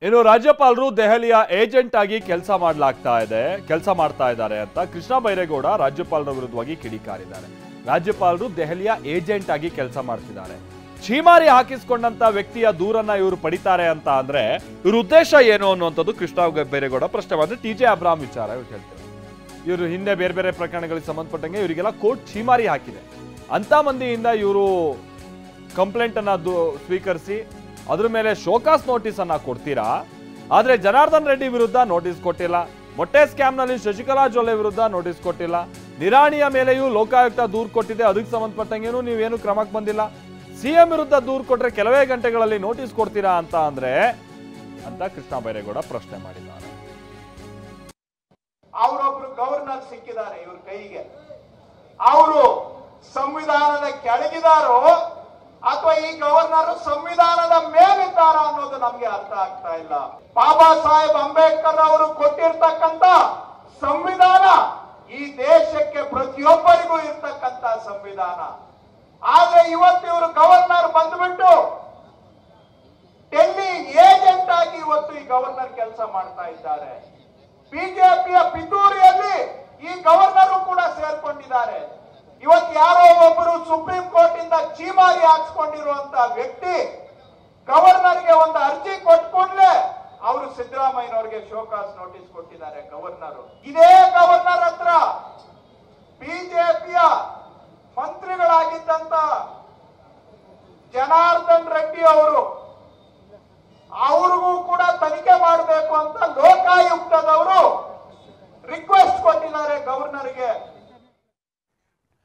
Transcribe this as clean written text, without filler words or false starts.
ಇನ್ನು ರಾಜ್ಯಪಾಲರು ದೆಹಲಿಯ ಏಜೆಂಟ್ ಆಗಿ ಕೆಲಸ ಮಾಡ್ತಾ ಇದ್ದಾರೆ ಅಂತ ಕೃಷ್ಣ ಬೈರೇಗೌಡ ರಾಜ್ಯಪಾಲರ ವಿರುದ್ಧವಾಗಿ ಕಿಡಿಕಾರಿದ್ದಾರೆ. ರಾಜ್ಯಪಾಲರು ದೆಹಲಿಯ ಏಜೆಂಟ್ ಆಗಿ ಕೆಲಸ ಮಾಡ್ತಿದ್ದಾರೆ. ಛೀಮಾರಿ ಹಾಕಿಸಿಕೊಂಡಂತ ವ್ಯಕ್ತಿಯ ದೂರನ್ನ ಇವರು ಪಡಿತಾರೆ ಅಂತ ಅಂದ್ರೆ ಇವ್ರ ಉದ್ದೇಶ ಏನು ಅನ್ನುವಂಥದ್ದು ಕೃಷ್ಣ ಬೈರೇಗೌಡ ಪ್ರಶ್ನೆ ಮಾಡಿದ್ರೆ ಟಿ.ಜೆ. ಅಬ್ರಾಹಂ ವಿಚಾರ ಇವ್ರು ಹೇಳ್ತಾರೆ. ಇವರು ಹಿಂದೆ ಬೇರೆ ಬೇರೆ ಪ್ರಕರಣಗಳಿಗೆ ಸಂಬಂಧಪಟ್ಟಂಗೆ ಇವರಿಗೆಲ್ಲ ಕೋರ್ಟ್ ಛೀಮಾರಿ ಹಾಕಿದೆ. ಅಂತ ಮಂದಿಯಿಂದ ಇವರು ಕಂಪ್ಲೇಂಟ್ ಅನ್ನ ಸ್ವೀಕರಿಸಿ ಅದ್ರ ಮೇಲೆ ಶೋಕಾಸ್ ನೋಟಿಸ್ ಅನ್ನ ಕೊಡ್ತೀರಾ. ಆದ್ರೆ ಜನಾರ್ದನ್ ರೆಡ್ಡಿ ವಿರುದ್ಧ ನೋಟಿಸ್ ಕೊಟ್ಟಿಲ್ಲ. ಮೊಟ್ಟೆ ಸ್ಕ್ಯಾಮ್ ನಲ್ಲಿ ಶಶಿಕಲಾ ಜೊಲ್ಲೆ ವಿರುದ್ಧ ನೋಟಿಸ್ ಕೊಟ್ಟಿಲ್ಲ. ನಿರಾಣಿಯ ಮೇಲೆಯೂ ಲೋಕಾಯುಕ್ತ ದೂರು ಕೊಟ್ಟಿದೆ. ಅದಕ್ಕೆ ಸಂಬಂಧಪಟ್ಟಂಗೇನು ನೀವೇನು ಕ್ರಮಕ್ಕೆ ಬಂದಿಲ್ಲ. ಸಿಎಂ ವಿರುದ್ಧ ದೂರು ಕೊಟ್ರೆ ಕೆಲವೇ ಗಂಟೆಗಳಲ್ಲಿ ನೋಟಿಸ್ ಕೊಡ್ತೀರಾ ಅಂತ ಕೃಷ್ಣ ಬೈರೇಗೌಡ ಪ್ರಶ್ನೆ ಮಾಡಿದ್ದಾರೆ. ಅವರೊಬ್ರು ಗವರ್ನರ್ ಸಿಕ್ಕಿದ್ದಾರೆ ಇವ್ರ ಕೈಗೆ. ಅವರು ಸಂವಿಧಾನದ ಕೆಳಗಿದಾರೋ ಅಥವಾ ಈ ಗವರ್ನರ್ ಸಂವಿಧಾನದ ಮೇಲಿದ್ದಾರ ಅನ್ನೋದು ನಮ್ಗೆ ಅರ್ಥ ಆಗ್ತಾ ಇಲ್ಲ. ಬಾಬಾ ಸಾಹೇಬ್ ಅಂಬೇಡ್ಕರ್ ಅವರು ಕೊಟ್ಟಿರ್ತಕ್ಕಂತ ಸಂವಿಧಾನ ಈ ದೇಶಕ್ಕೆ ಪ್ರತಿಯೊಬ್ಬರಿಗೂ ಇರ್ತಕ್ಕಂತ ಸಂವಿಧಾನ. ಆದ್ರೆ ಇವತ್ತು ಇವರು ಗವರ್ನರ್ ಬಂದ್ಬಿಟ್ಟು ಡೆಲ್ಲಿ ಏಜೆಂಟ್ ಆಗಿ ಇವತ್ತು ಈ ಗವರ್ನರ್ ಕೆಲಸ ಮಾಡ್ತಾ ಇದ್ದಾರೆ. ಬಿಜೆಪಿಯ ಪಿತೂರಿಯಲ್ಲಿ ಈ ಗವರ್ನರ್ ಕೂಡ ಸೇರ್ಕೊಂಡಿದ್ದಾರೆ. ಇವತ್ತು ಯಾರೋ ಒಬ್ಬರು ಸುಪ್ರೀಂ ಕೋರ್ಟ್ ಇಂದ ಛೀಮಾರಿ ಹಾಕ್ಸ್ಕೊಂಡಿರುವಂತ ವ್ಯಕ್ತಿ ಗವರ್ನರ್ಗೆ ಒಂದು ಅರ್ಜಿ ಕೊಟ್ಕೊಂಡ್ಲೆ ಅವರು ಸಿದ್ದರಾಮಯ್ಯನವರಿಗೆ ಶೋಕಾಸ್ ನೋಟಿಸ್ ಕೊಟ್ಟಿದ್ದಾರೆ ಗವರ್ನರ್. ಇದೇ ಗವರ್ನರ್ ಹತ್ರ ಬಿಜೆಪಿಯ ಮಂತ್ರಿಗಳಾಗಿದ್ದಂತ ಜನಾರ್ದನ್ ರೆಡ್ಡಿ ಅವ್ರಿಗೂ ಕೂಡ ತನಿಖೆ ಮಾಡಬೇಕು ಅಂತ ಲೋಕಾಯುಕ್ತದವರು ರಿಕ್ವೆಸ್ಟ್ ಕೊಟ್ಟಿದ್ದಾರೆ ಗವರ್ನರ್ಗೆ.